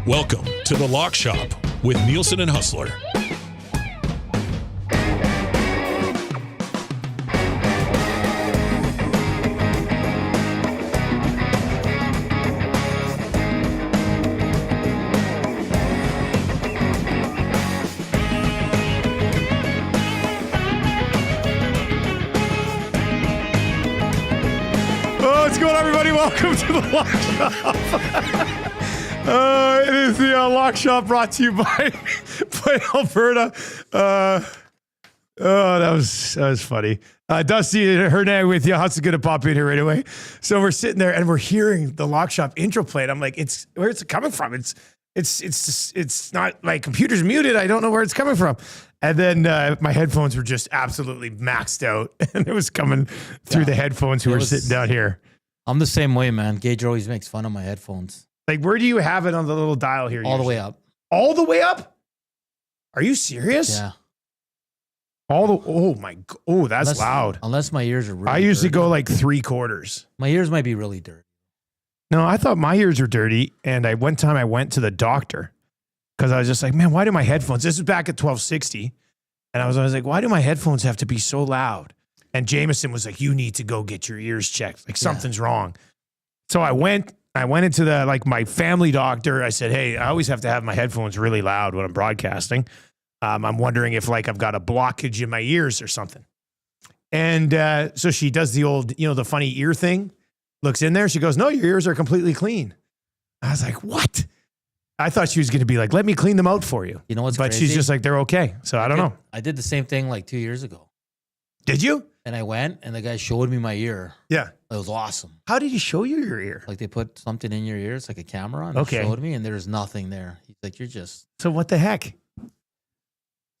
Welcome to the Lock Shop with Nielsen and Hustler. What's going on, everybody? Welcome to the Lock Shop. It is the Lock Shop brought to you by Alberta. That was funny. Dusty and Hernan with you. Hudson's going to pop in here right away. So we're sitting there and we're hearing the Lock Shop intro play. And I'm like, where's it coming from? It's not, my computer's muted. I don't know where it's coming from. And then my headphones were just absolutely maxed out. And it was coming through the headphones who were sitting down here. I'm the same way, man. Gage always makes fun of my headphones. Like, where do you have it on the little dial here? All the way up. All the way up? Are you serious? Yeah. That's loud. Unless my ears are really I usually dirty. go like 3/4. My ears might be really dirty. No, I thought my ears were dirty. And one time I went to the doctor because I was just like, man, why do my headphones? This is back at 1260. And I was like, why do my headphones have to be so loud? And Jameson was like, you need to go get your ears checked. Like something's wrong. So I went into my family doctor. I said, hey, I always have to have my headphones really loud when I'm broadcasting. I'm wondering if I've got a blockage in my ears or something. And so she does the old, the funny ear thing, looks in there. She goes, no, your ears are completely clean. I was like, what? I thought she was going to be like, let me clean them out for you. You know what's But crazy? she's just like, they're okay. So I don't know. I did the same thing like 2 years ago. Did you? And I went and the guy showed me my ear. Yeah. It was awesome. How did he show you your ear? Like they put something in your ears, like a camera, and Okay. he showed me, and there's nothing there. He's like, you're just So what the heck?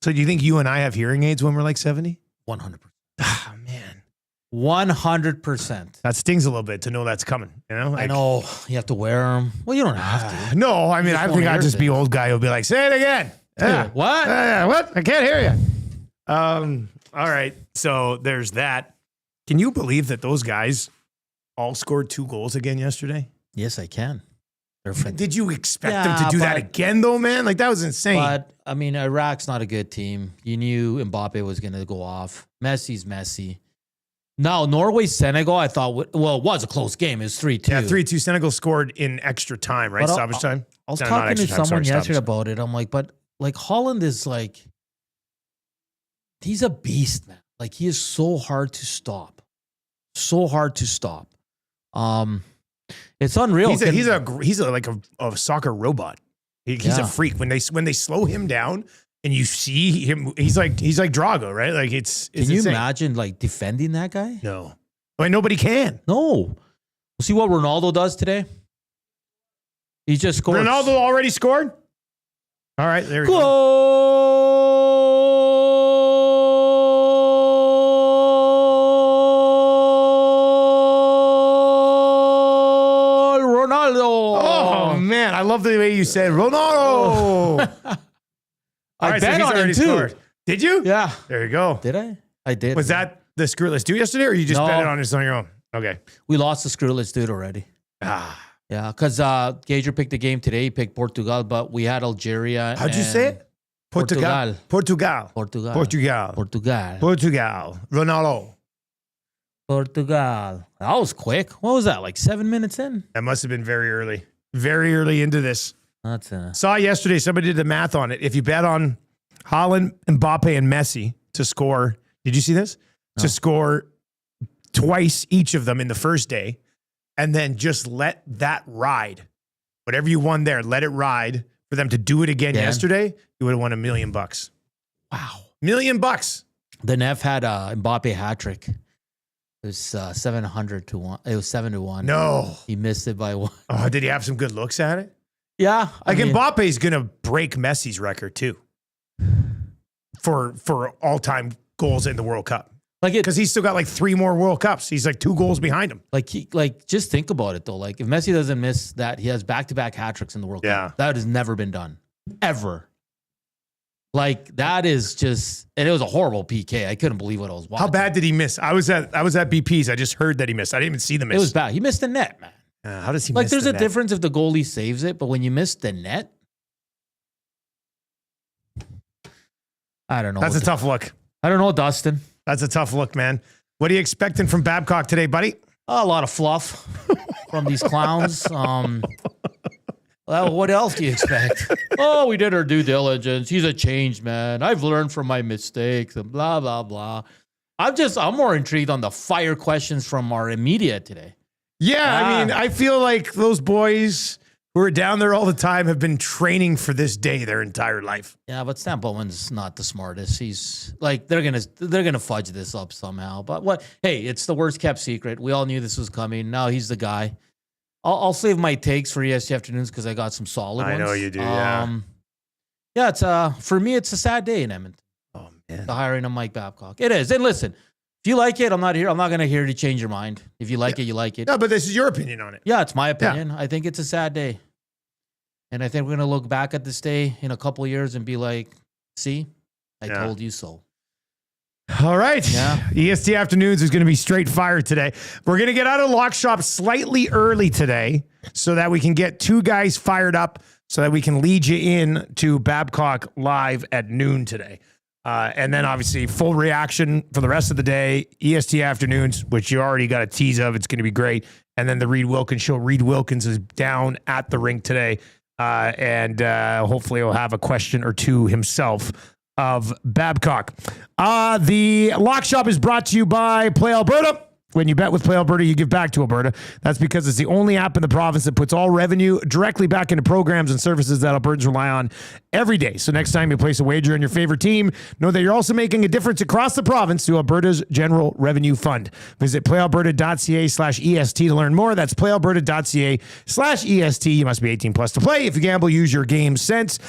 So do you think you and I have hearing aids when we're like 70? 100%. Ah, man. 100%. That stings a little bit to know that's coming. I know. You have to wear them. Well, you don't have to. No, I mean, I think I'd just be old guy who'll be like, say it again. Yeah. What? What? I can't hear you. All right. So there's that. Can you believe that those guys all scored 2 goals again yesterday? Yes, I can. Did you expect them to do that again, though, man? Like, that was insane. But, I mean, Iraq's not a good team. You knew Mbappe was going to go off. Messi's Messi. Now, Norway-Senegal, I thought, it was a close game. It was 3-2. Yeah, 3-2. Senegal scored in extra time, right? Stoppage time? I was No, talking not to extra time, someone sorry, yesterday stoppage. about it. I'm like, but like Holland is like, he's a beast, man. Like he is so hard to stop. So hard to stop. It's unreal. He's like a soccer robot. He's a freak. When they slow him down and you see him, he's like Drago, right? Like it's Can you insane. imagine like defending that guy? No. I mean, nobody can. No. See what Ronaldo does today? He just scored. Ronaldo already scored? All right, there we go. Ronaldo. Oh, man. I love the way you said Ronaldo. I bet he's on already him too. scored. Did you? Yeah. There you go. Did I? I did. Was that the Screwless Dude yesterday, or you just No. bet it on this on your own? Okay. We lost the Screwless Dude already. Yeah, because Gager picked the game today. He picked Portugal, but we had Algeria. How'd you say it? Portugal. Portugal. Ronaldo. Portugal. That was quick. What was that, like 7 minutes in? That must have been very early. Very early into this. That's Saw yesterday, somebody did the math on it. If you bet on Haaland, Mbappe, and Messi to score, did you see this? No. To score twice each of them in the first day, and then just let that ride. Whatever you won there, let it ride. For them to do it again yesterday, you would have won $1 million. Wow. $1 million. The Neff had a Mbappe hat trick. It was 700 to 1. It was 7-1. No. He missed it by 1. Oh, did he have some good looks at it? Yeah. Mbappe's going to break Messi's record too. For all-time goals in the World Cup. Because he's still got like 3 more World Cups. He's like 2 goals behind him. Just think about it though. Like if Messi doesn't miss that, he has back-to-back hat tricks in the World Cup. That has never been done. Ever. Like that is just, and it was a horrible PK. I couldn't believe what I was watching. How bad did he miss? I was at BP's. I just heard that he missed. I didn't even see the miss. It was bad. He missed the net, man. How does he miss there's the a net? difference if the goalie saves it, but when you miss the net, I don't know. That's a tough look. I don't know, Dustin. That's a tough look, man. What are you expecting from Babcock today, buddy? A lot of fluff from these clowns. Well, what else do you expect? Oh, we did our due diligence. He's a changed man. I've learned from my mistakes and blah, blah, blah. I'm more intrigued on the fire questions from our media today. Yeah, I mean, I feel like those boys who are down there all the time have been training for this day their entire life. Yeah, but Stan Bowman's not the smartest. He's like, they're gonna fudge this up somehow. But what? Hey, it's the worst kept secret. We all knew this was coming. Now he's the guy. I'll save my takes for EST afternoons because I got some solid ones. I know you do. Yeah. Yeah. It's for me, it's a sad day in Edmonton. Oh man, the hiring of Mike Babcock. It is. And listen, if you like it, I'm not going to hear to change your mind. If you like it, you like it. No, but this is your opinion on it. Yeah, it's my opinion. Yeah. I think it's a sad day, and I think we're going to look back at this day in a couple of years and be like, "See, I told you so." All right. Yeah. EST Afternoons is going to be straight fire today. We're going to get out of Lock Shop slightly early today so that we can get two guys fired up so that we can lead you in to Babcock Live at noon today. And then obviously full reaction for the rest of the day, EST Afternoons, which you already got a tease of. It's going to be great. And then the Reed Wilkins show. Reed Wilkins is down at the rink today. And hopefully he'll have a question or two himself of Babcock. The Lock Shop is brought to you by Play Alberta. When you bet with Play Alberta, you give back to Alberta. That's because it's the only app in the province that puts all revenue directly back into programs and services that Albertans rely on every day. So next time you place a wager on your favorite team, know that you're also making a difference across the province through Alberta's General Revenue Fund. Visit playalberta.ca/EST to learn more. That's playalberta.ca/EST. You must be 18 plus to play. If you gamble, use your game sense.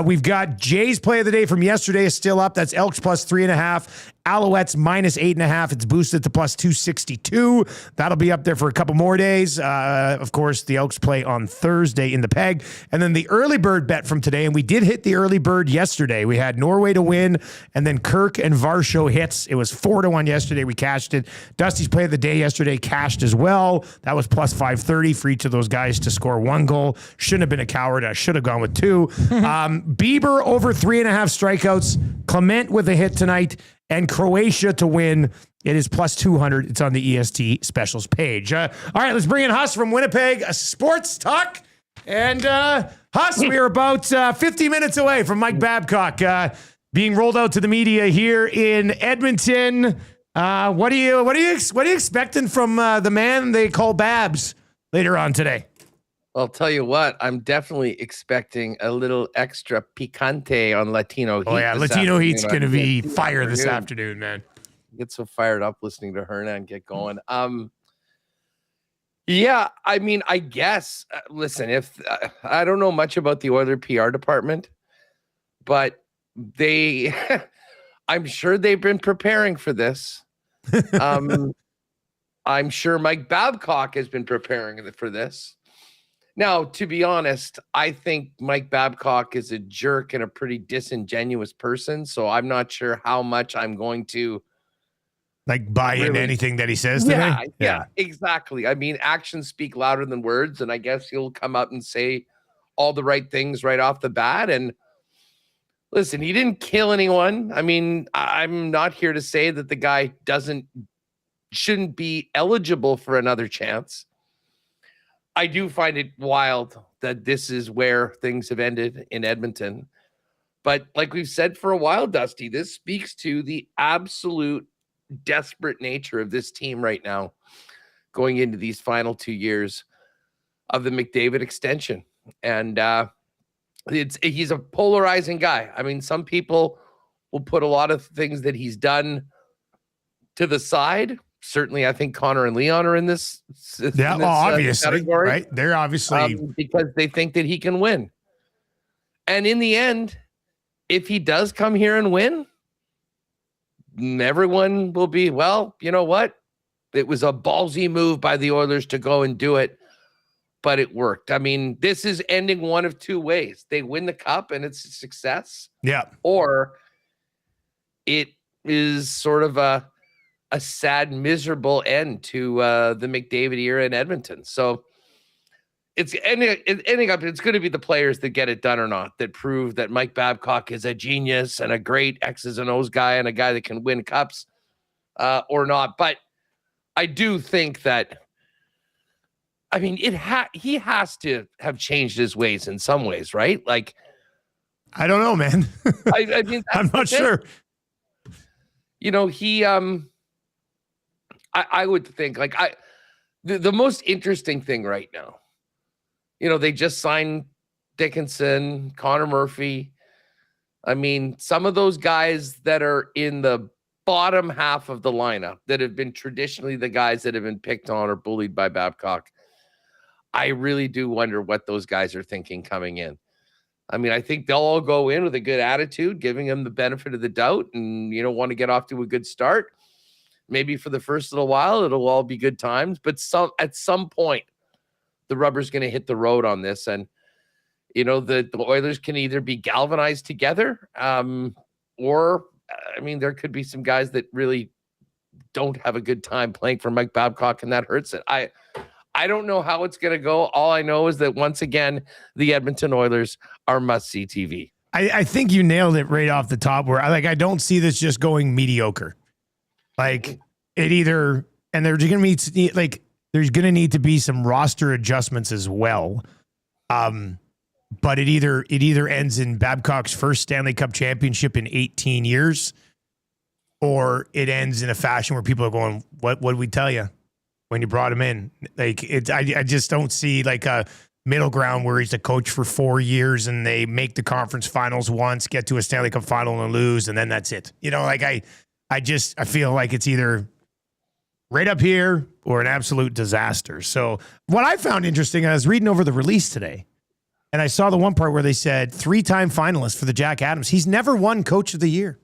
We've got Jay's play of the day from yesterday is still up. That's Elks plus 3.5. Alouettes minus 8.5. It's boosted to plus 262. That'll be up there for a couple more days. Of course, the Elks play on Thursday in the Peg. And then the early bird bet from today, and we did hit the early bird yesterday. We had Norway to win, and then Kirk and Varsho hits. It was 4-1 yesterday. We cashed it. Dusty's play of the day yesterday cashed as well. That was plus 530 for each of those guys to score one goal. Shouldn't have been a coward. I should have gone with two. Bieber over 3.5 strikeouts. Clement with a hit tonight. And Croatia to win. It is plus 200. It's on the EST specials page. All right, let's bring in Huss from Winnipeg Sports Talk. And Huss, we are about 50 minutes away from Mike Babcock being rolled out to the media here in Edmonton. What are you expecting from the man they call Babs later on today? I'll tell you what, I'm definitely expecting a little extra picante on Latino Heat. Oh, yeah, Latino Heat's going to be fire this afternoon, man. Get so fired up listening to Hernan get going. Yeah, I mean, I guess, listen, if I don't know much about the Oilers PR department, but they, I'm sure they've been preparing for this. I'm sure Mike Babcock has been preparing for this. Now, to be honest, I think Mike Babcock is a jerk and a pretty disingenuous person. So I'm not sure how much I'm going to buy into anything that he says today. Yeah, exactly. I mean, actions speak louder than words. And I guess he'll come up and say all the right things right off the bat. And listen, he didn't kill anyone. I mean, I'm not here to say that the guy shouldn't be eligible for another chance. I do find it wild that this is where things have ended in Edmonton. But like we've said for a while, Dusty, this speaks to the absolute desperate nature of this team right now going into these final 2 years of the McDavid extension. And he's a polarizing guy. I mean, some people will put a lot of things that he's done to the side. Certainly, I think Connor and Leon are in this. Obviously, category, right? They're obviously because they think that he can win. And in the end, if he does come here and win, everyone will be, well, you know what? It was a ballsy move by the Oilers to go and do it, but it worked. I mean, this is ending one of two ways. They win the cup and it's a success. Yeah. Or it is sort of a sad, miserable end to the McDavid era in Edmonton. So it's ending up, it's going to be the players that get it done or not, that prove that Mike Babcock is a genius and a great X's and O's guy and a guy that can win cups or not. But I do think that, I mean, he has to have changed his ways in some ways, right? Like, I don't know, man. I mean, I'm not sure. You know, he, I would think like the most interesting thing right now, you know, they just signed Dickinson, Connor Murphy. I mean, some of those guys that are in the bottom half of the lineup that have been traditionally the guys that have been picked on or bullied by Babcock. I really do wonder what those guys are thinking coming in. I mean, I think they'll all go in with a good attitude, giving them the benefit of the doubt and, you know, want to get off to a good start. Maybe for the first little while, it'll all be good times, but at some point, the rubber's going to hit the road on this. And, you know, the Oilers can either be galvanized together or, I mean, there could be some guys that really don't have a good time playing for Mike Babcock, and that hurts it. I don't know how it's going to go. All I know is that once again, the Edmonton Oilers are must-see TV. I think you nailed it right off the top where I don't see this just going mediocre. Like it either, and there's going to be like, there's going to need to be some roster adjustments as well. But it either ends in Babcock's first Stanley Cup championship in 18 years, or it ends in a fashion where people are going, what did we tell you when you brought him in? Like I just don't see like a middle ground where he's the coach for 4 years and they make the conference finals once, get to a Stanley Cup final and lose, and then that's it. You know, like I feel like it's either right up here or an absolute disaster. So what I found interesting, I was reading over the release today, and I saw the one part where they said 3-time finalist for the Jack Adams. He's never won Coach of the Year,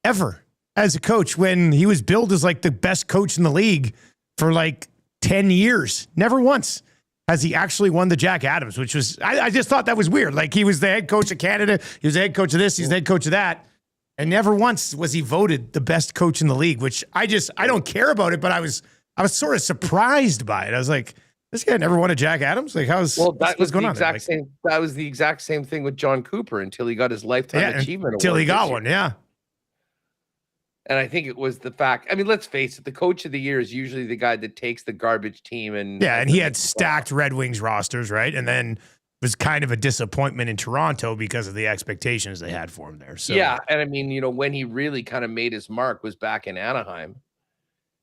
ever, as a coach, when he was billed as like the best coach in the league for like 10 years. Never once has he actually won the Jack Adams, which was, I just thought that was weird. Like he was the head coach of Canada. He was the head coach of this. He's the head coach of that. And never once was he voted the best coach in the league, which I don't care about it, but I was sort of surprised by it. I was like, this guy never won a Jack Adams. Like, what's going on? That was the exact same thing with John Cooper until he got his lifetime achievement award. Until he got one, yeah. And I think it was the fact. I mean, let's face it. The coach of the year is usually the guy that takes the garbage team and he had stacked Red Wings rosters, right? And then was kind of a disappointment in Toronto because of the expectations they had for him there. So yeah, and I mean, you know, when he really kind of made his mark was back in Anaheim.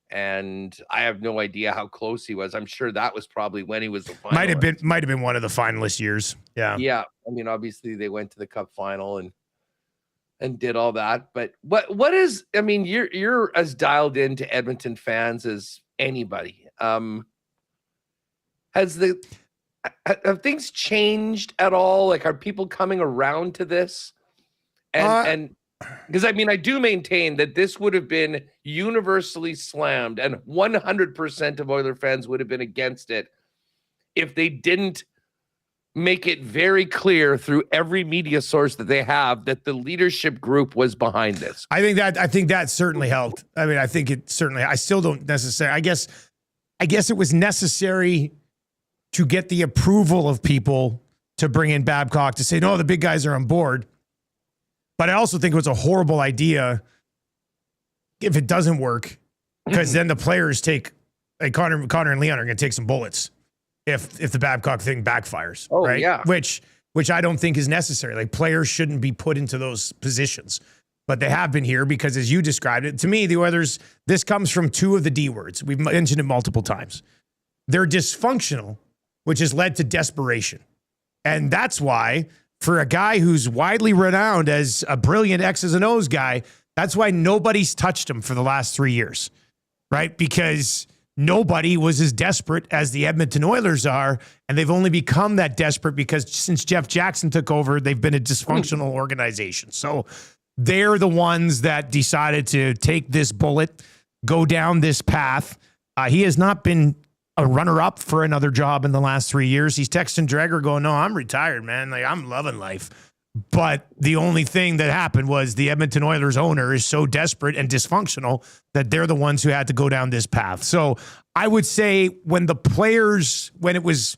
And I have no idea how close he was. I'm sure that was probably when he was the finalist. Might have been one of the finalist years. Yeah. Yeah. I mean, obviously they went to the Cup final and did all that. But what is, I mean, you're as dialed into Edmonton fans as anybody. Have things changed at all? Like, are people coming around to this? And because I mean, I do maintain that this would have been universally slammed and 100% of Oiler fans would have been against it if they didn't make it very clear through every media source that they have that the leadership group was behind this. I think that certainly helped. I mean, I think it certainly, I still don't necessarily, I guess it was necessary to get the approval of people to bring in Babcock to say, no, the big guys are on board. But I also think it was a horrible idea if it doesn't work, because then the players take, like Connor and Leon are going to take some bullets if the Babcock thing backfires. Oh, right? Yeah. Which I don't think is necessary. Like, players shouldn't be put into those positions, but they have been here because, as you described it, to me, the Oilers, this comes from two of the D words. We've mentioned it multiple times. They're dysfunctional, which has led to desperation. And that's why, for a guy who's widely renowned as a brilliant X's and O's guy, that's why nobody's touched him for the last 3 years, right? Because nobody was as desperate as the Edmonton Oilers are, and they've only become that desperate because since Jeff Jackson took over, they've been a dysfunctional organization. So they're the ones that decided to take this bullet, go down this path. He has not been a runner-up for another job in the last 3 years. He's texting Dreger going, no, I'm retired, man. Like, I'm loving life. But the only thing that happened was the Edmonton Oilers owner is so desperate and dysfunctional that they're the ones who had to go down this path. So I would say when it was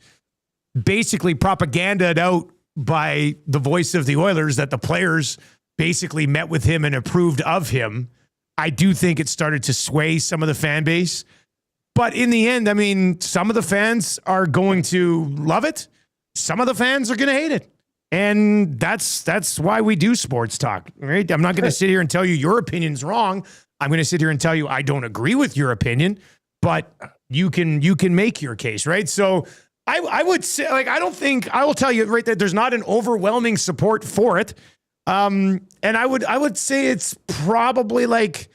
basically propagandaed out by the voice of the Oilers that the players basically met with him and approved of him. I do think it started to sway some of the fan base. But in the end, I mean, some of the fans are going to love it. Some of the fans are going to hate it. And that's why we do sports talk, right? I'm not going to sit here and tell you your opinion's wrong. I'm going to sit here and tell you I don't agree with your opinion, but you can make your case, right? So I would say, like, I will tell you right that there's not an overwhelming support for it. And I would say it's probably like,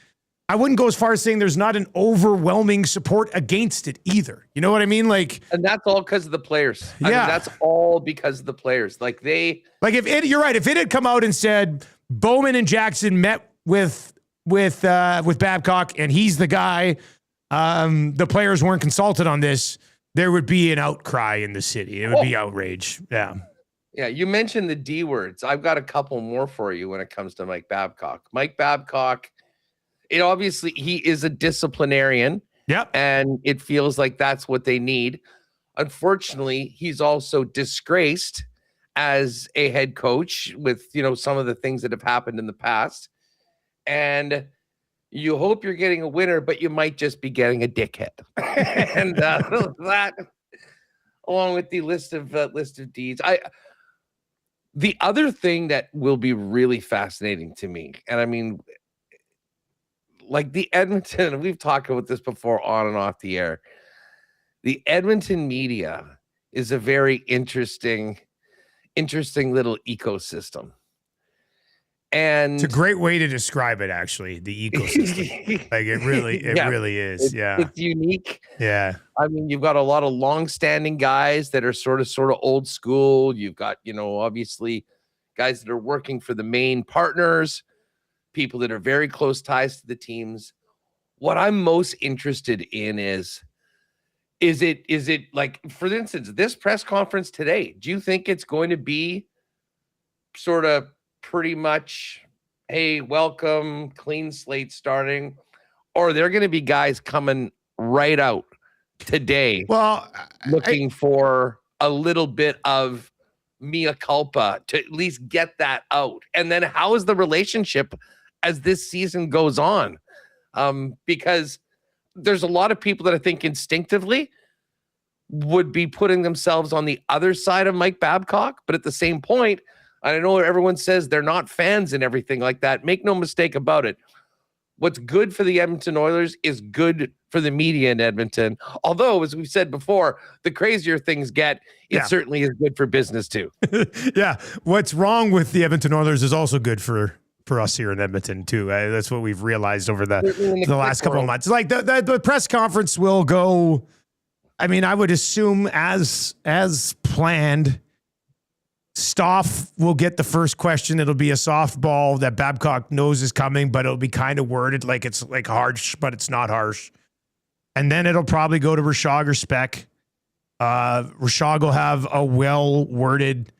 I wouldn't go as far as saying there's not an overwhelming support against it either. You know what I mean? Like, and that's all because of the players. I mean, that's all because of the players. Like you're right. If it had come out and said Bowman and Jackson met with Babcock and he's the guy, the players weren't consulted on this, there would be an outcry in the city. It would be outrage. Yeah. Yeah, you mentioned the D words. I've got a couple more for you when it comes to Mike Babcock. Mike Babcock, obviously he is a disciplinarian. Yep. And it feels like that's what they need. Unfortunately, he's also disgraced as a head coach with, some of the things that have happened in the past. And you hope you're getting a winner, but you might just be getting a dickhead. And that, along with the list of deeds, the other thing that will be really fascinating to me, and I mean, like the Edmonton, we've talked about this before on and off the air. The Edmonton media is a very interesting little ecosystem. And it's a great way to describe it, actually, the ecosystem. Like it really is. It's unique. Yeah. I mean, you've got a lot of long-standing guys that are sort of old school. You've got, obviously guys that are working for the main partners, people that are very close ties to the teams. What I'm most interested in is it like, for instance, this press conference today, do you think it's going to be sort of pretty much, hey, welcome, clean slate starting, or are there going to be guys coming right out today looking for a little bit of mea culpa to at least get that out? And then how is the relationship as this season goes on? Because there's a lot of people that I think instinctively would be putting themselves on the other side of Mike Babcock, but at the same point, I know everyone says they're not fans and everything like that. Make no mistake about it. What's good for the Edmonton Oilers is good for the media in Edmonton. Although, as we've said before, the crazier things get, it certainly is good for business too. Yeah. What's wrong with the Edmonton Oilers is also good for us here in Edmonton too. That's what we've realized over the last couple of months. Like the press conference will go, I mean, I would assume as planned. Stoff will get the first question. It'll be a softball that Babcock knows is coming, but it'll be kind of worded like it's like harsh, but it's not harsh. And then it'll probably go to Rashog or Speck. Rashog will have a well-worded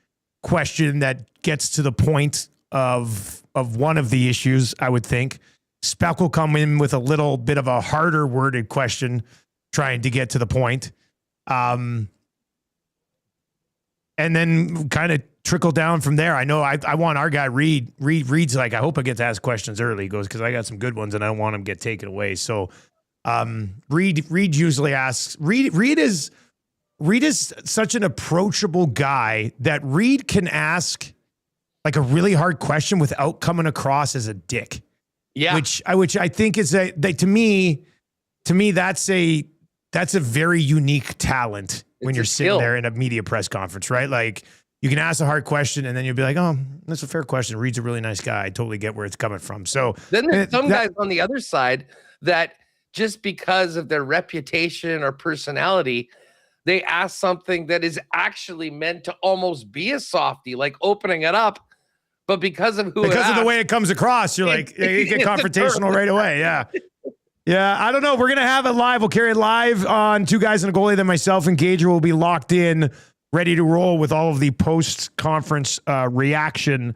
question that gets to the point of one of the issues, I would think. Speck will come in with a little bit of a harder worded question trying to get to the point. And then kind of trickle down from there. I know I want our guy Reed's like, I hope I get to ask questions early. He goes, because I got some good ones and I don't want them to get taken away. So Reed usually asks. Reed is such an approachable guy that Reed can ask like a really hard question without coming across as a dick. Yeah. Which I think is to me that's a very unique talent. When you're sitting there in a media press conference, right? Like you can ask a hard question and then you'll be like, oh, that's a fair question. Reed's a really nice guy. I totally get where it's coming from. So then there's some guys on the other side that just because of their reputation or personality, they ask something that is actually meant to almost be a softie, like opening it up. But because of the way it comes across, you're like, you get confrontational right away. Yeah. Yeah, I don't know. We're going to have it live. We'll carry it live on Two Guys and a Goalie. Then myself and Gager will be locked in, ready to roll with all of the post-conference reaction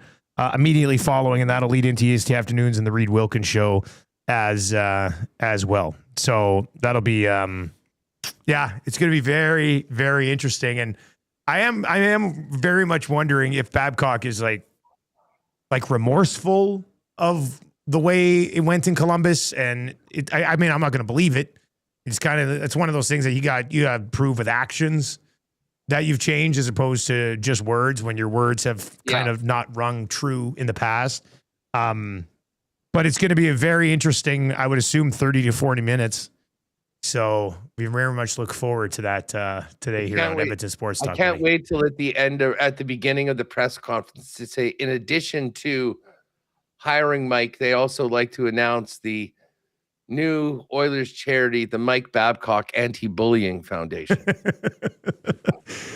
immediately following, and that'll lead into EST Afternoons and the Reed Wilkins Show as well. So that'll be, it's going to be very, very interesting. And I am very much wondering if Babcock is like remorseful of the way it went in Columbus. And I mean, I'm not going to believe it. It's one of those things that you got to prove with actions that you've changed as opposed to just words when your words have kind of not rung true in the past. But it's going to be a very interesting, I would assume 30 to 40 minutes. So we very much look forward to that today here on Edmonton Sports Talk. I can't wait till at the beginning of the press conference to say, in addition to hiring Mike, they also like to announce the new Oilers charity, the Mike Babcock Anti-Bullying Foundation.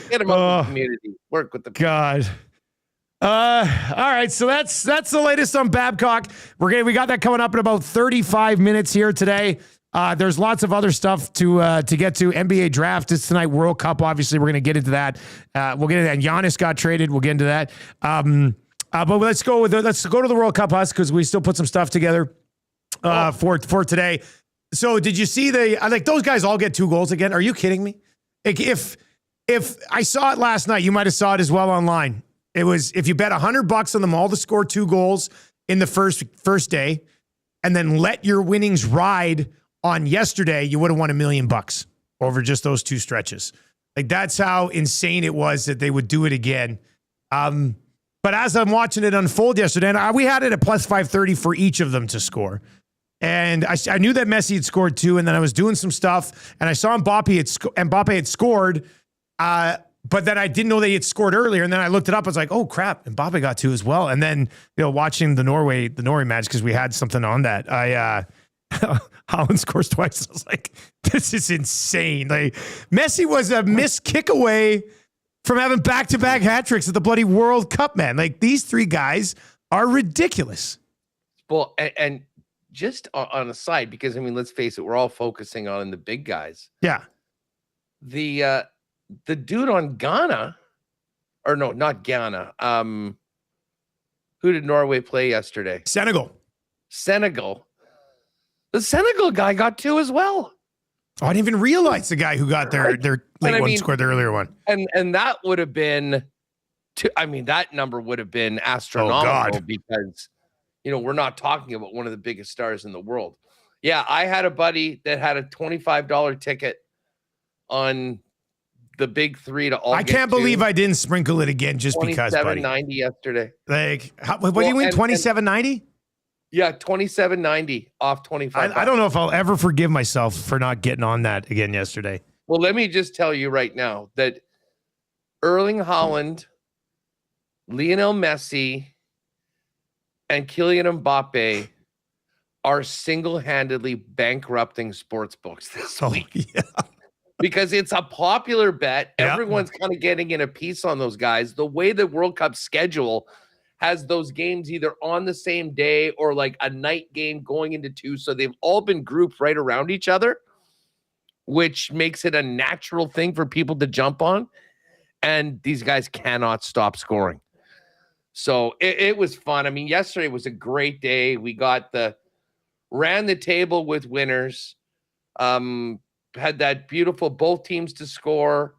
Get him up in the community. Work with the God. All right, so that's the latest on Babcock. We got that coming up in about 35 minutes here today. There's lots of other stuff to get to. NBA draft is tonight. World Cup, obviously, we're going to get into that. We'll get into that. Giannis got traded. We'll get into that. But let's go to the World Cup, Huss, because we still put some stuff together for today. So did you see those guys all get 2 goals again? Are you kidding me? Like if I saw it last night, you might have saw it as well online. It was, if you bet $100 on them all to score 2 goals in the first day, and then let your winnings ride on yesterday, you would have won $1 million over just those 2 stretches. Like, that's how insane it was that they would do it again. But as I'm watching it unfold yesterday, and we had it at plus 530 for each of them to score. And I knew that Messi had scored 2, and then I was doing some stuff, and I saw Mbappe had scored, but then I didn't know they had scored earlier. And then I looked it up. I was like, oh crap, Mbappe got 2 as well. And then, watching the Norway match, because we had something on that, Haaland scores twice. I was like, this is insane. Like, Messi was a missed kick away from having back-to-back hat tricks at the bloody World Cup, man. Like, these 3 guys are ridiculous. Well, and just on a side, because I mean, let's face it, we're all focusing on the big guys. Yeah. The dude on Ghana, or no, not Ghana. Who did Norway play yesterday? Senegal. The Senegal guy got 2 as well. Oh, I didn't even realize the guy who got their late one scored the earlier one. And that would have been, that number would have been astronomical because, we're not talking about one of the biggest stars in the world. Yeah, I had a buddy that had a $25 ticket on the big 3 to all. I can't believe I didn't sprinkle it again just because, buddy. $27.90 yesterday. Like, what do you win? $27.90? Yeah, $27.90 off 25. I don't know if I'll ever forgive myself for not getting on that again yesterday. Well, let me just tell you right now that Erling Haaland, Lionel Messi, and Kylian Mbappe are single-handedly bankrupting sports books this week. Yeah. Because it's a popular bet. Yep. Everyone's kind of getting in a piece on those guys. The way the World Cup schedule has those games either on the same day or like a night game going into 2. So they've all been grouped right around each other, which makes it a natural thing for people to jump on. And these guys cannot stop scoring. So it was fun. I mean, yesterday was a great day. We ran the table with winners. Had that beautiful both teams to score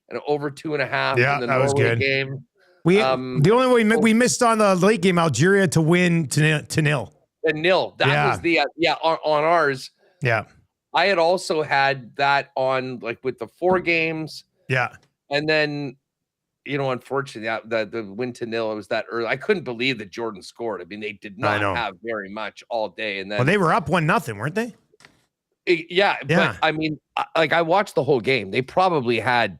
and over 2.5 in the Norway game. The only way we missed on the late game, Algeria to win to nil. The nil. That was the on ours. Yeah. I had also had that on like with the 4 games. Yeah. And then, unfortunately, the win to nil, it was that early. I couldn't believe that Jordan scored. I mean, they did not have very much all day. And then they were up 1-0, weren't they? But I mean, I watched the whole game. They probably had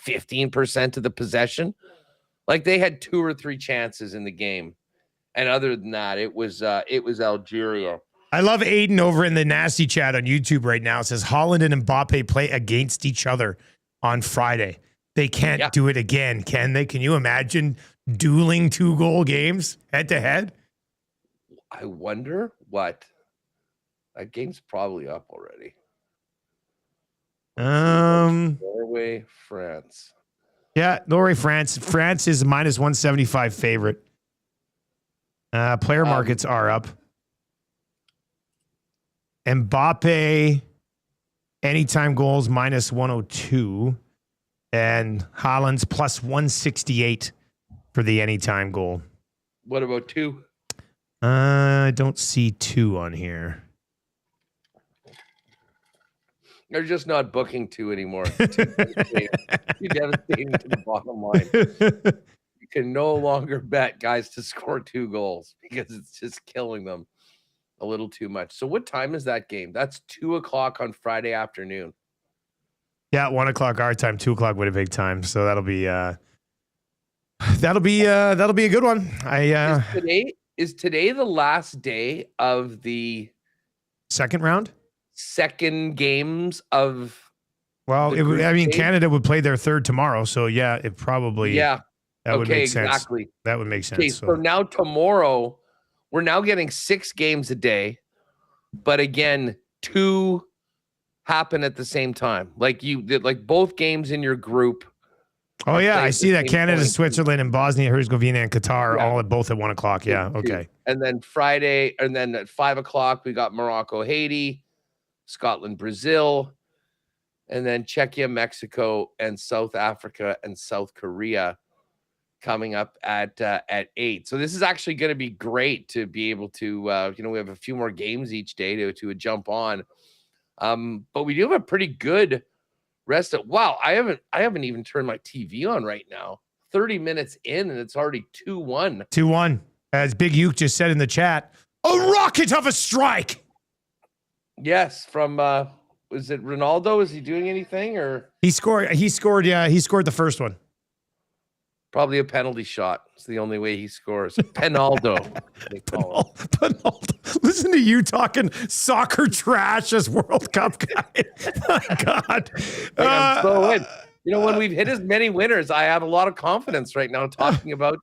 15% of the possession. Like, they had 2 or 3 chances in the game. And other than that, it was Algeria. I love Aiden over in the nasty chat on YouTube right now. It says Haaland and Mbappe play against each other on Friday. They can't do it again, can they? Can you imagine dueling 2-goal games head to head? I wonder what. That game's probably up already. Norway, France. Yeah, Norway, France. France is minus 175 favorite. Player markets are up. Mbappe, anytime goals, minus 102. And Haaland's plus 168 for the anytime goal. What about 2? I don't see 2 on here. They're just not booking 2 anymore. It's too devastating to the bottom line. You can no longer bet guys to score 2 goals because it's just killing them a little too much. So what time is that game? That's 2:00 on Friday afternoon. Yeah, 1:00 our time, 2:00 Winnipeg time. So that'll be a good one. Is today the last day of the second round? Second games of Canada would play their third tomorrow, so yeah, it probably that would make sense. Exactly. That would make sense. Okay, so now tomorrow we're now getting 6 games a day, but again, 2 happen at the same time. Like you did, like both games in your group. Oh yeah, I see that Canada, Switzerland, and Bosnia, Herzegovina, and Qatar are all both at 1:00. Yeah, okay. And then Friday, and then at 5:00 we got Morocco, Haiti, Scotland, Brazil, and then Czechia, Mexico, and South Africa and South Korea coming up at 8. So this is actually going to be great to be able to, we have a few more games each day to jump on. But we do have a pretty good rest of, wow, I haven't even turned my TV on right now. 30 minutes in and it's already 2-1. 2-1. As Big Uke just said in the chat, a rocket of a strike. Yes, from was it Ronaldo? Is he doing anything or he scored the first one. Probably a penalty shot. It's the only way he scores. Penaldo, they call it. Penaldo. Listen to you talking soccer trash as World Cup guy. Oh, God. I'm so in. When we've hit as many winners, I have a lot of confidence right now talking about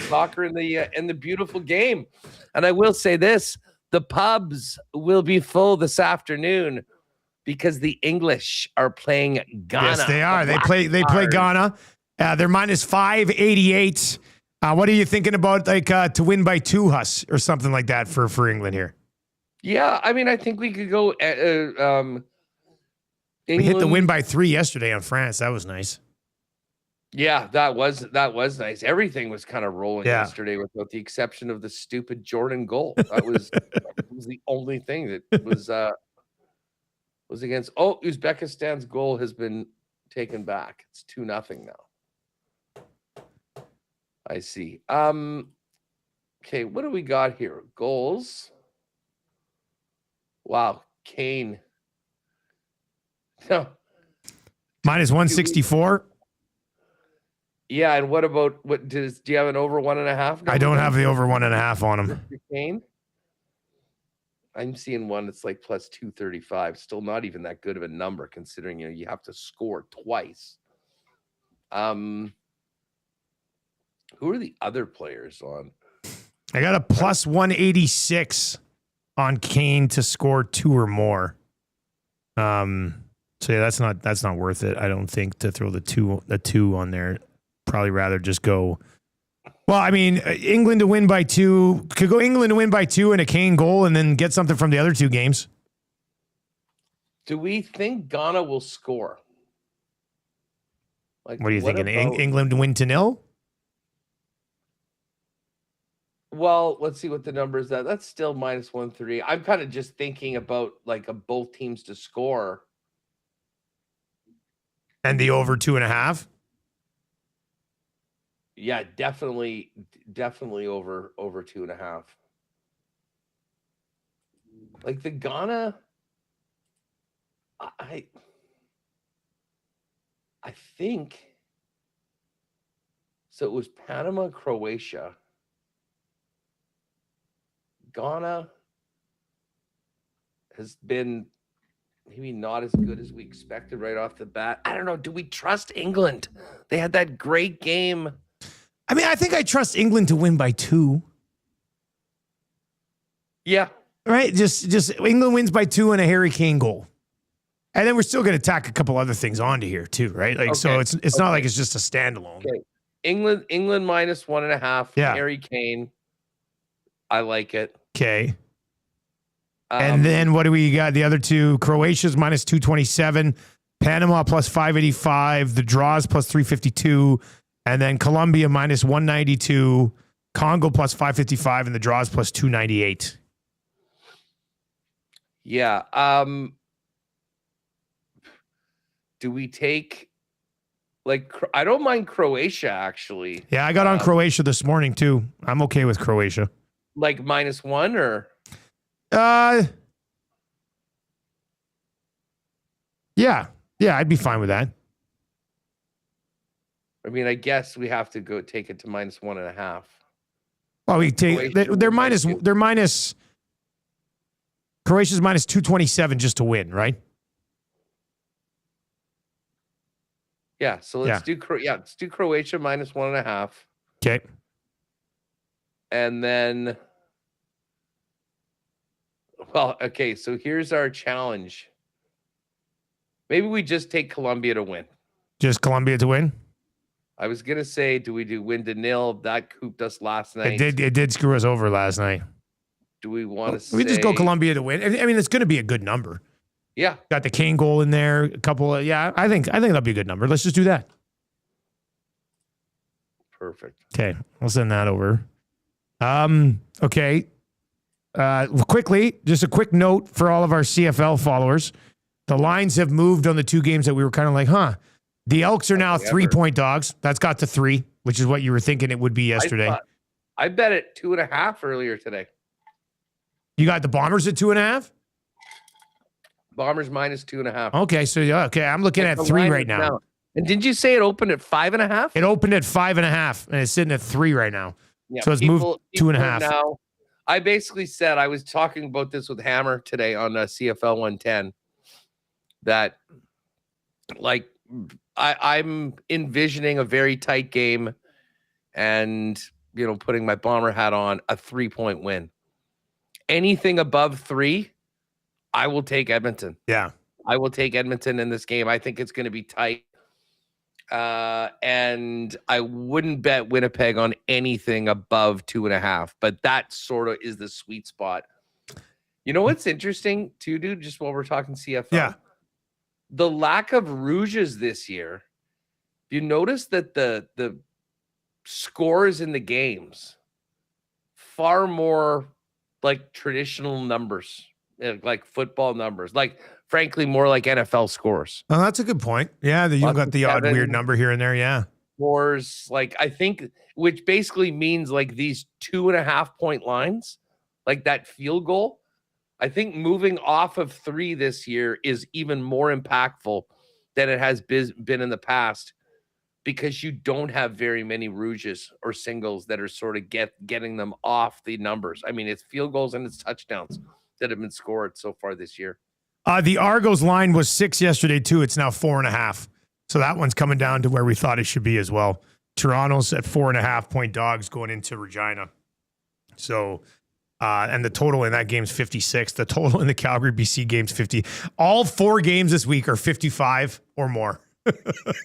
soccer and the beautiful game. And I will say this. The pubs will be full this afternoon because the English are playing Ghana. Yes, they are. They play Ghana. They're minus 588. What are you thinking about, to win by 2, Huss, or something like that for England here? Yeah, I mean, I think we could go. England. We hit the win by 3 yesterday on France. That was nice. Yeah, that was nice. Everything was kind of rolling yesterday, with the exception of the stupid Jordan goal. That was the only thing that was against. Oh, Uzbekistan's goal has been taken back. It's 2-0 now. I see. Okay, what do we got here? Goals. Wow, Kane. No. Minus 164. Yeah, and do you have an over 1.5? I don't have the over 1.5 on him. Kane? I'm seeing one that's like plus 235. Still not even that good of a number considering you have to score twice. Who are the other players on? I got a plus 186 on Kane to score 2 or more. So yeah, that's not worth it. I don't think, to throw the two on there. Probably rather just go. Well, I mean, England to win by 2. Could go England to win by 2 and a Kane goal, and then get something from the other 2 games. Do we think Ghana will score? What are you thinking? England to win to 0? Well, let's see what the number is. That's still minus 130. I'm kind of just thinking about both teams to score. And the over 2.5? Yeah, definitely over 2.5. Like the Ghana, I think so. It was Panama, Croatia. Ghana has been maybe not as good as we expected right off the bat. I don't know. Do we trust England? They had that great game. I mean, I think I trust England to win by 2. Yeah. Right? Just England wins by 2 and a Harry Kane goal. And then we're still going to tack a couple other things onto here too, right? So it's not like it's just a standalone. Okay. England minus 1.5. Yeah. Harry Kane. I like it. Okay. And then what do we got? The other 2, Croatia's minus 227, Panama plus 585. The draws plus 352. And then Colombia minus 192. Congo plus 555. And the draws plus 298. Yeah. Do we take, like, I don't mind Croatia, actually. Yeah, I got on Croatia this morning, too. I'm okay with Croatia. Like -1 or? Yeah, I'd be fine with that. I mean, I guess we have to go take it to -1.5. Well, we take they're minus. Croatia's minus 227 just to win, right? Yeah. So let's do Croatia -1.5. Okay. And then, well, okay. So here's our challenge. Maybe we just take Colombia to win. Just Colombia to win? I was gonna say, do we do win to nil? That cooped us last night. It did screw us over last night. Do we want to say we just go Colombia to win? I mean, it's going to be a good number. Yeah. Got the Kane goal in there. A couple of, I think that'll be a good number. Let's just do that. Perfect. Okay. I'll send that over. Okay. Quickly, just a quick note for all of our CFL followers. The lines have moved on the two games that we were kind of like, The Elks are now 3-point dogs. That's got to 3, which is what you were thinking it would be yesterday. I bet it 2.5 earlier today. You got the Bombers at 2.5? Bombers -2.5. Okay, so I'm looking at 3 right now. And didn't you say it opened at 5.5? It opened at 5.5, and it's sitting at 3 right now. Yeah, so it's moved 2.5. Now, I basically said, I was talking about this with Hammer today on CFL 110, that, like, I'm envisioning a very tight game and, putting my Bomber hat on, a 3-point win. Anything above 3, I will take Edmonton. Yeah. I will take Edmonton in this game. I think it's going to be tight. And I wouldn't bet Winnipeg on anything above 2.5, but that sort of is the sweet spot. You know what's interesting too, dude? Just while we're talking CFL. Yeah. The lack of rouges this year. You notice that the scores in the games far more like traditional numbers, like football numbers, like frankly more like NFL scores. Oh, that's a good point. Yeah, you got the odd weird number here and there. Yeah, scores, like, I think, which basically means like these 2.5-point lines, like that field goal. I think moving off of 3 this year is even more impactful than it has been in the past, because you don't have very many rouges or singles that are sort of getting them off the numbers. I mean, it's field goals and it's touchdowns that have been scored so far this year. The Argos line was 6 yesterday too. It's now 4.5. So that one's coming down to where we thought it should be as well. Toronto's at 4.5-point dogs going into Regina. So, and the total in that game's 56. The total in the Calgary BC game's 50. All 4 games this week are 55 or more.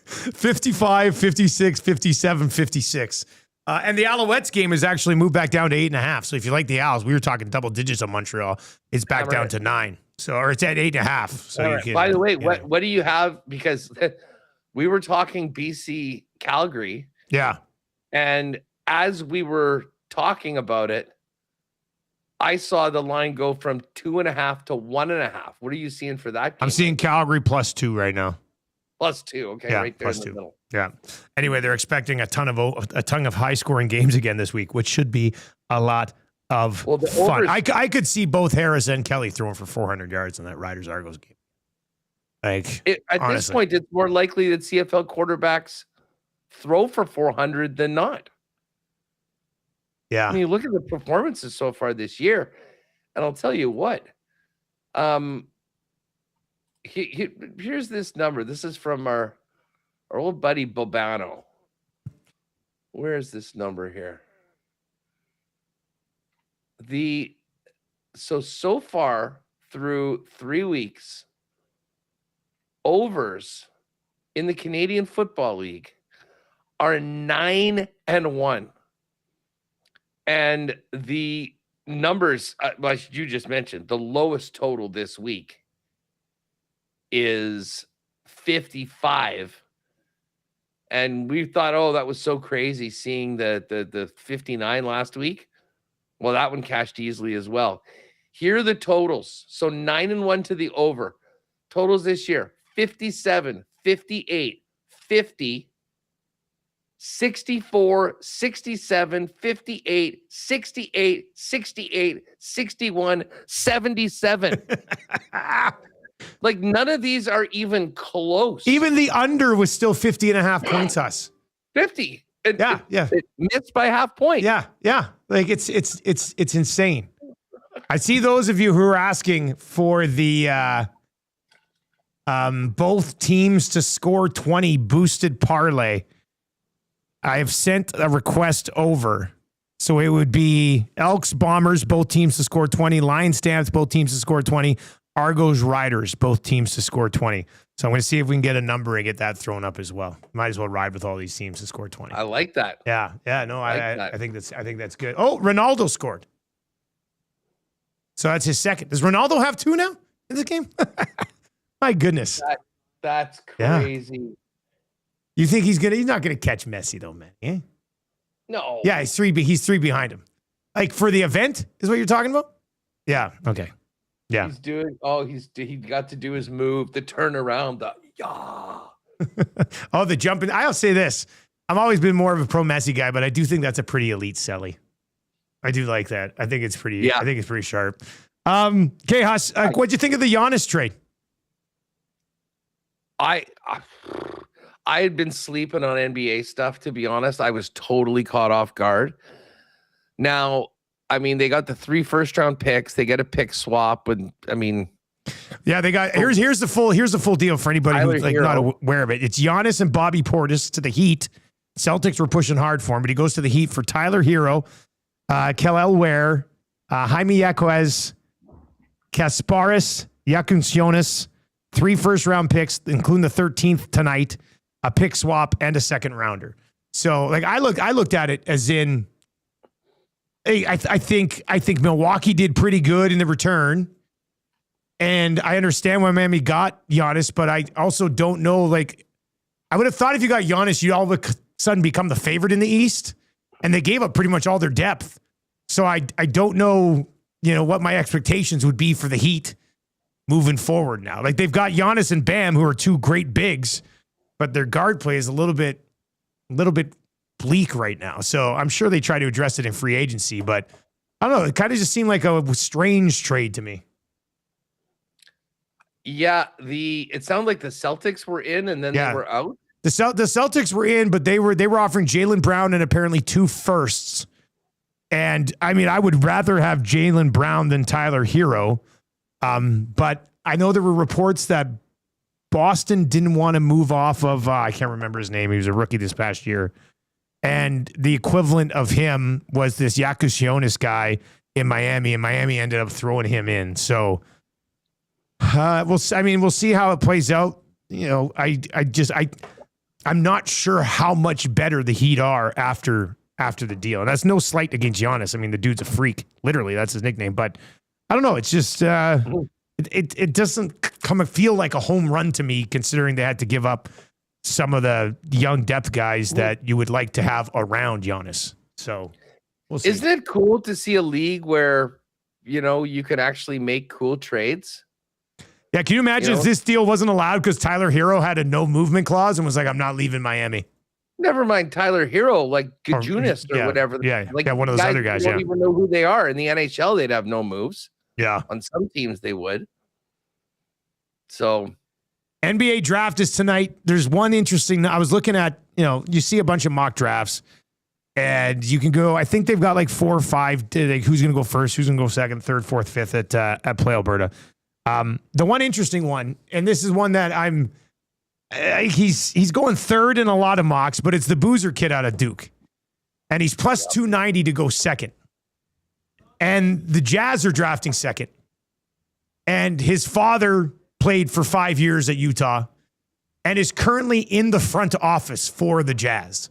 55, 56, 57, 56. And the Alouettes game has actually moved back down to 8.5. So if you like the Owls, we were talking double digits on Montreal. It's back down to 9. So, or it's at 8.5. So you can, by the way, what do you have? Because we were talking BC Calgary. Yeah. And as we were talking about it, I saw the line go from 2.5 to 1.5. What are you seeing for that game? I'm seeing Calgary +2 right now. +2. Okay. Yeah, right there in the +2. middle. Yeah. Anyway, they're expecting a ton of high scoring games again this week, which should be a lot of fun. I could see both Harris and Kelly throwing for 400 yards in that Riders Argos game. At this point, it's more likely that CFL quarterbacks throw for 400 than not. Yeah. I mean, look at the performances so far this year, and I'll tell you what. Here's this number. This is from our old buddy Bobano. Where is this number here? So far through 3 weeks, overs in the Canadian Football League are 9-1. And the numbers, like you just mentioned, the lowest total this week is 55. And we thought, oh, that was so crazy seeing the 59 last week. Well, that one cashed easily as well. Here are the totals. So 9-1 to the over. Totals this year: 57, 58, 50, 64, 67, 58, 68, 68, 61, 77. Like, none of these are even close. Even the under was still 50.5 points us. 50. Yeah. It missed by half point. Yeah. Like it's insane. I see those of you who are asking for the both teams to score 20 boosted parlay. I have sent a request over. So it would be Elks, Bombers, both teams to score 20. Lions, Stamps, both teams to score 20. Argos, Riders, both teams to score 20. So I'm going to see if we can get a number and get that thrown up as well. Might as well ride with all these teams to score 20. I like that. Yeah. No, I think that's good. Oh, Ronaldo scored. So that's his second. Does Ronaldo have 2 now in this game? My goodness. That's crazy. Yeah. You think he's not gonna catch Messi though, man? Yeah. No. Yeah, he's 3 behind him. Like for the event is what you're talking about? Yeah. Okay. Yeah. He's doing he got to do his move, the turnaround, the jumping. I'll say this. I've always been more of a pro Messi guy, but I do think that's a pretty elite celly. I do like that. I think it's pretty sharp. Okay, Huss, what'd you think of the Giannis trade? I had been sleeping on NBA stuff, to be honest. I was totally caught off guard. Now, I mean, they got the 3 first-round picks. They get a pick swap, and yeah, they got here's the full deal for anybody who's like not aware of it. It's Giannis and Bobby Portis to the Heat. Celtics were pushing hard for him, but he goes to the Heat for Tyler Hero, Kel'el Ware, Jaime Jaquez, Kasparis, Yakuncionis, 3 first-round picks, including the 13th tonight, a pick swap, and a second rounder. So, like, I looked at it as in, hey, I think Milwaukee did pretty good in the return, and I understand why Miami got Giannis, but I also don't know. Like, I would have thought if you got Giannis, you all of a sudden become the favorite in the East, and they gave up pretty much all their depth. So I don't know, what my expectations would be for the Heat moving forward now. Like, they've got Giannis and Bam, who are 2 great bigs, but their guard play is a little bit bleak right now. So I'm sure they try to address it in free agency, but I don't know. It kind of just seemed like a strange trade to me. Yeah, it sounded like the Celtics were in and then they were out. The Celtics were in, but they were offering Jaylen Brown and apparently 2 firsts. And I mean, I would rather have Jaylen Brown than Tyler Hero. But I know there were reports that Boston didn't want to move off of, I can't remember his name. He was a rookie this past year. And the equivalent of him was this Yakushionis guy in Miami, and Miami ended up throwing him in. So we'll see how it plays out. I'm not sure how much better the Heat are after the deal. And that's no slight against Giannis. I mean, the dude's a freak. Literally, that's his nickname. But I don't know. It's just it doesn't feel like a home run to me, considering they had to give up some of the young depth guys that you would like to have around Giannis. So we'll see. Isn't it cool to see a league where, you can actually make cool trades? Yeah, can you imagine if this deal wasn't allowed because Tyler Hero had a no movement clause and was like, I'm not leaving Miami? Never mind Tyler Hero, like Gajunas or whatever. Yeah, like one of those other guys. You don't even know who they are. In the NHL, they'd have no moves. Yeah. On some teams, they would. So NBA draft is tonight. There's one interesting. I was looking at, you see a bunch of mock drafts and you can go, I think they've got like 4 or 5, who's going to go first, who's going to go second, third, fourth, fifth at Play Alberta. The one interesting one, and this is one that he's going third in a lot of mocks, but it's the Boozer kid out of Duke. And he's plus 290 to go second. And the Jazz are drafting second. And his father played for 5 years at Utah and is currently in the front office for the Jazz.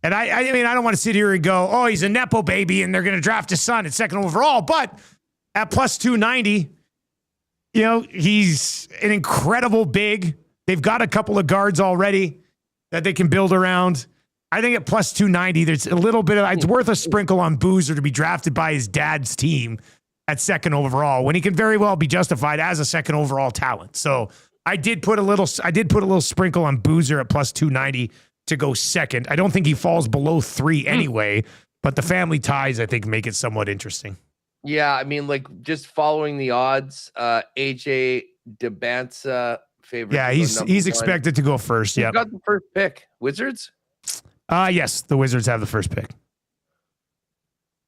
And I mean, I don't want to sit here and go, oh, he's a Nepo baby and they're going to draft his son at second overall. But at plus 290, he's an incredible big. They've got a couple of guards already that they can build around. I think at plus 290, there's a little bit of, it's worth a sprinkle on Boozer to be drafted by his dad's team at second overall when he can very well be justified as a second overall talent. So I did put a little sprinkle on Boozer at plus 290 to go second. I don't think he falls below 3 anyway, but the family ties, I think, make it somewhat interesting. Yeah, I mean, like just following the odds, AJ DeBanza favorite. Yeah, he's expected to go first. Yeah, got the first pick. Wizards. Yes, the Wizards have the first pick.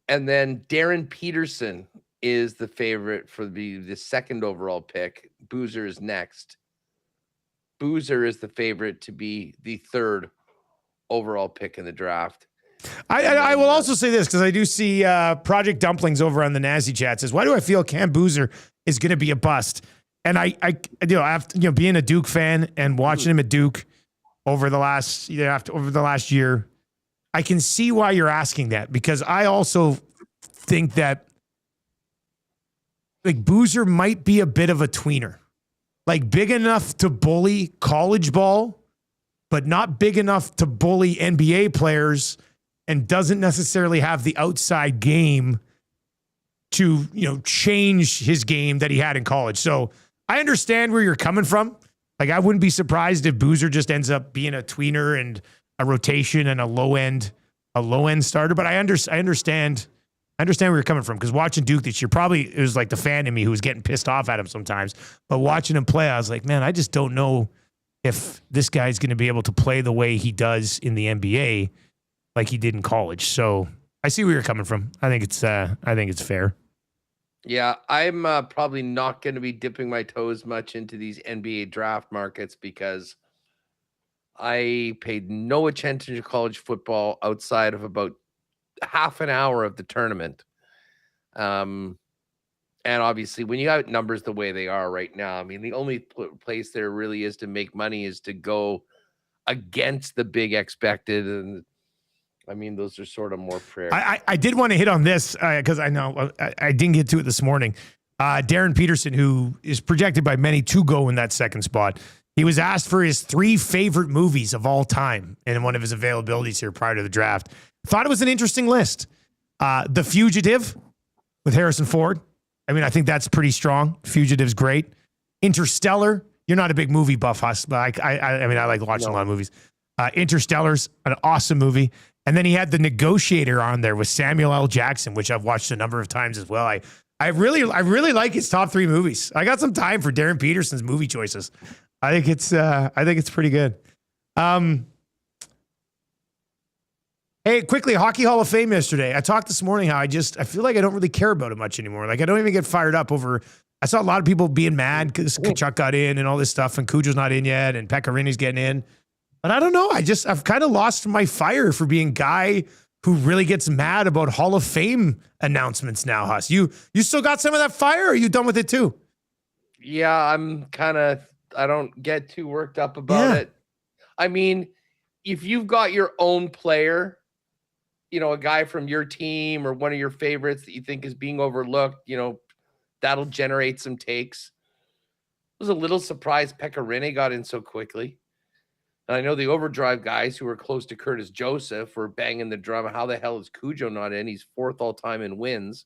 And then Darren Paterson is the favorite for the second overall pick. Boozer is next. Boozer is the favorite to be the third overall pick in the draft. I will also say this because I do see Project Dumplings over on the Nazi chat says, why do I feel Cam Boozer is going to be a bust? And I being a Duke fan and watching him at Duke over the last year, I can see why you're asking that, because I also think that like Boozer might be a bit of a tweener, like big enough to bully college ball, but not big enough to bully NBA players, and doesn't necessarily have the outside game to, change his game that he had in college. So I understand where you're coming from. Like, I wouldn't be surprised if Boozer just ends up being a tweener and a rotation and a low end starter. But I understand where you're coming from, because watching Duke this year, it was like the fan in me who was getting pissed off at him sometimes. But watching him play, I was like, man, I just don't know if this guy's going to be able to play the way he does in the NBA like he did in college. So I see where you're coming from. I think it's fair. Yeah, I'm probably not going to be dipping my toes much into these NBA draft markets because I paid no attention to college football outside of about half an hour of the tournament. And obviously, when you got numbers the way they are right now, I mean, the only place there really is to make money is to go against the big expected. And I mean, those are sort of more prayer. I did want to hit on this because I know I didn't get to it this morning. Darren Paterson, who is projected by many to go in that second spot, he was asked for his 3 favorite movies of all time in one of his availabilities here prior to the draft. Thought it was an interesting list. The Fugitive with Harrison Ford. I mean, I think that's pretty strong. Fugitive's great. Interstellar. You're not a big movie buff, Huss, but I mean, I like watching a lot of movies. Interstellar's an awesome movie. And then he had The Negotiator on there with Samuel L. Jackson, which I've watched a number of times as well. I really like his top 3 movies. I got some time for Darren Peterson's movie choices. I think it's pretty good. Hey, quickly, Hockey Hall of Fame yesterday. I talked this morning how I feel like I don't really care about it much anymore. Like, I don't even get fired up over. I saw a lot of people being mad because Kachuk got in and all this stuff, and Cujo's not in yet, and Pecorini's getting in. But I don't know. I've kind of lost my fire for being a guy who really gets mad about Hall of Fame announcements now, Huss. You still got some of that fire, or are you done with it too? Yeah, I don't get too worked up about it. I mean, if you've got your own player, a guy from your team or one of your favorites that you think is being overlooked, that'll generate some takes. I was a little surprised Pecorini got in so quickly. And I know the Overdrive guys who were close to Curtis Joseph were banging the drum. How the hell is Cujo not in? He's 4th all time in wins.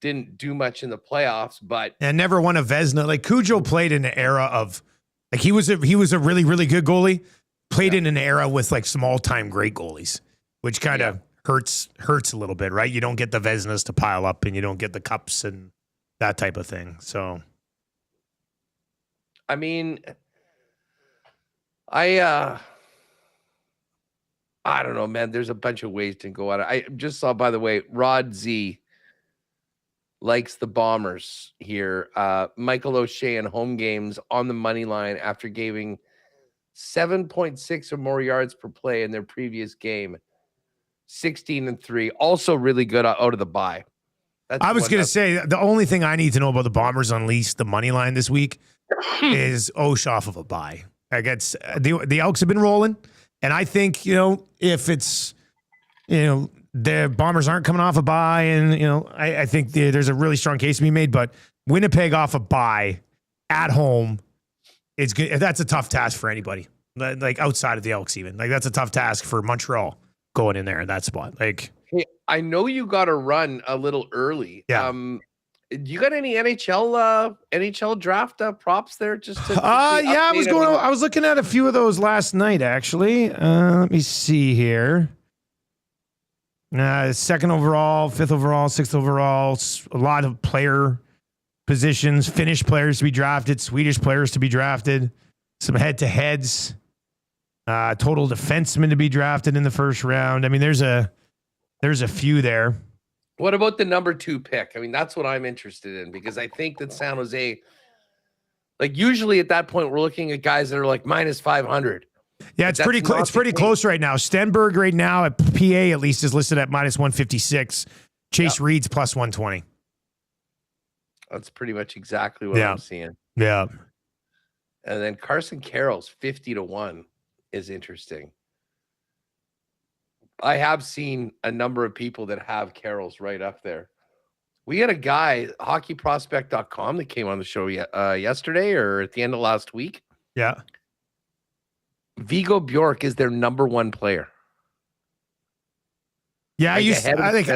Didn't do much in the playoffs, but and never won a Vezina. Like, Cujo played in an era of, like, he was a really, really good goalie. Played in an era with like some all-time great goalies, which kind of hurts a little bit, right? You don't get the Vezinas to pile up, and you don't get the cups and that type of thing. So, I mean, I don't know, man. There's a bunch of ways to go at it. I just saw, by the way, Rod Z likes the Bombers here. Michael O'Shea in home games on the money line after giving 7.6 or more yards per play in their previous game. 16-3. Also really good out of the bye. I was going to say, the only thing I need to know about the Bombers Unleashed, the money line this week, is Osh off of a bye. Like, it's the Elks have been rolling, and I think, if it's, the Bombers aren't coming off a bye, and I think there's a really strong case to be made. But Winnipeg off a bye at home it's good. That's a tough task for anybody. Like outside of the Elks, even like that's a tough task for Montreal going in there in that spot. Like, hey, I know you got to run a little early. Yeah. Do you got any NHL draft props there? Just to I was looking at a few of those last night actually. Let me see here. 2nd overall, 5th overall, 6th overall. A lot of player positions, Finnish players to be drafted, Swedish players to be drafted, some head-to-heads, total defensemen to be drafted in the first round. I mean, there's a few there. What about the number 2 pick? I mean, that's what I'm interested in because I think that San Jose, like usually at that point, we're looking at guys that are like minus 500. Yeah, it's pretty close right now. Stenberg right now at PA at least is listed at minus 156. Chase Reed's plus 120. That's pretty much exactly what I'm seeing. Yeah. And then Carson Carroll's 50-1 is interesting. I have seen a number of people that have Carroll's right up there. We had a guy, hockeyprospect.com, that came on the show yesterday or at the end of last week. Yeah. Vigo Bjork is their number 1 player. Yeah, like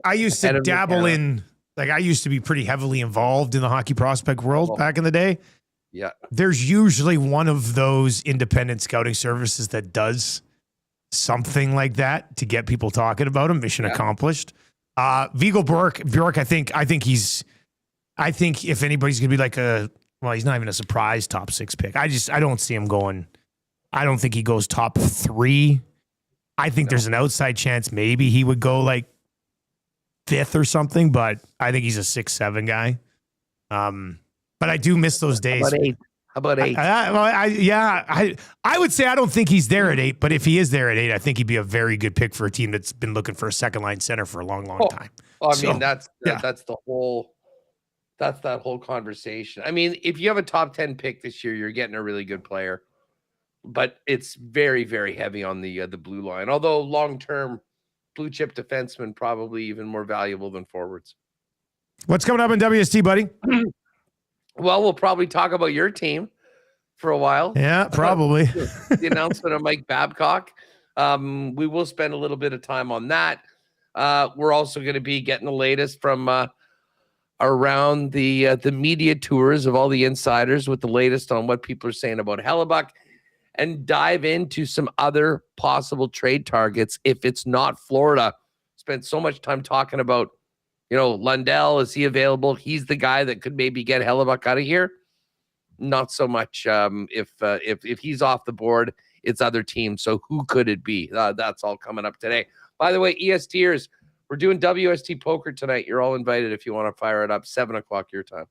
I used to dabble in, like I used to be pretty heavily involved in the hockey prospect world back in the day. Yeah. There's usually one of those independent scouting services that does something like that to get people talking about him. Mission accomplished. Vigo Bjork, I think if anybody's gonna be like he's not even a surprise top 6 pick. I don't see him going. I don't think he goes top 3. I think there's an outside chance maybe he would go like 5th or something, but I think he's a 6-7 guy. But I do miss those days. How about 8? I would say I don't think he's there at 8, but if he is there at 8, I think he'd be a very good pick for a team that's been looking for a second line center for a long time. Well, I mean, that's that whole conversation. I mean, if you have a top 10 pick this year, you're getting a really good player, but it's very, very heavy on the blue line. Although long-term blue chip defensemen probably even more valuable than forwards. What's coming up in WST, buddy? Well, we'll probably talk about your team for a while. Yeah, probably. The announcement of Mike Babcock. We will spend a little bit of time on that. We're also going to be getting the latest from around the media tours of all the insiders with the latest on what people are saying about Hellebuck and dive into some other possible trade targets. If it's not Florida, spent so much time talking about, Lundell, is he available? He's the guy that could maybe get Hellebuck out of here. Not so much if he's off the board, it's other teams. So who could it be? That's all coming up today. By the way, ESTers, we're doing WST poker tonight. You're all invited if you want to fire it up. 7:00 your time.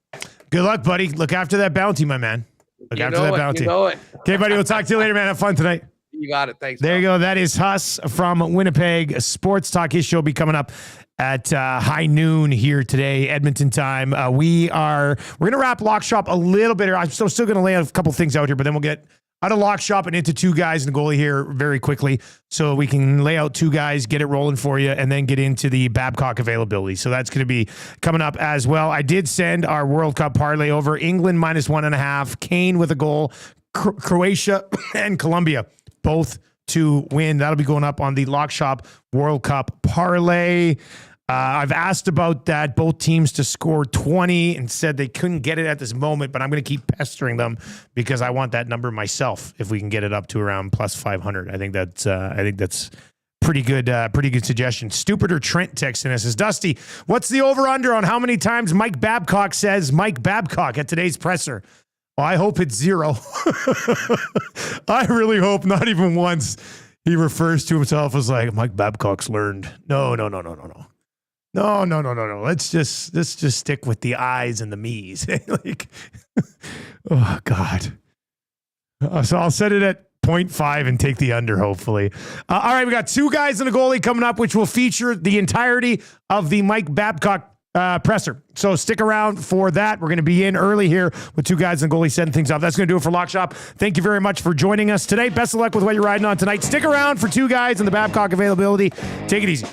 Good luck, buddy. Look after that bounty, my man. Look after that bounty. You know it. Okay, buddy. We'll talk to you later, man. Have fun tonight. You got it. Thanks. There you go. That is Huss from Winnipeg Sports Talk. His show will be coming up at high noon here today, Edmonton time. We're going to wrap Lock Shop a little bit. I'm still going to lay out a couple things out here, but then we'll get out of Lock Shop and into 2 guys and goalie here very quickly, so we can lay out 2 guys, get it rolling for you, and then get into the Babcock availability. So that's going to be coming up as well. I did send our World Cup parlay over. England minus 1.5, Kane with a goal, Croatia and Colombia both to win. That'll be going up on the Lock Shop World Cup parlay. I've asked about that, both teams to score 20, and said they couldn't get it at this moment, but I'm going to keep pestering them because I want that number myself. If we can get it up to around plus 500, I think that's pretty good suggestion. Stupider Trent texting us says, Dusty, what's the over under on how many times Mike Babcock says Mike Babcock at today's presser? Well, I hope it's 0. I really hope not even once he refers to himself as like Mike Babcock's learned. No. Let's just stick with the I's and the me's. Like, oh God. So I'll set it at 0.5 and take the under, hopefully. All right, we got 2 guys and a goalie coming up, which will feature the entirety of the Mike Babcock presser. So stick around for that. We're going to be in early here with 2 guys and goalie setting things up. That's going to do it for Lock Shop. Thank you very much for joining us today. Best of luck with what you're riding on tonight. Stick around for 2 guys and the Babcock availability. Take it easy.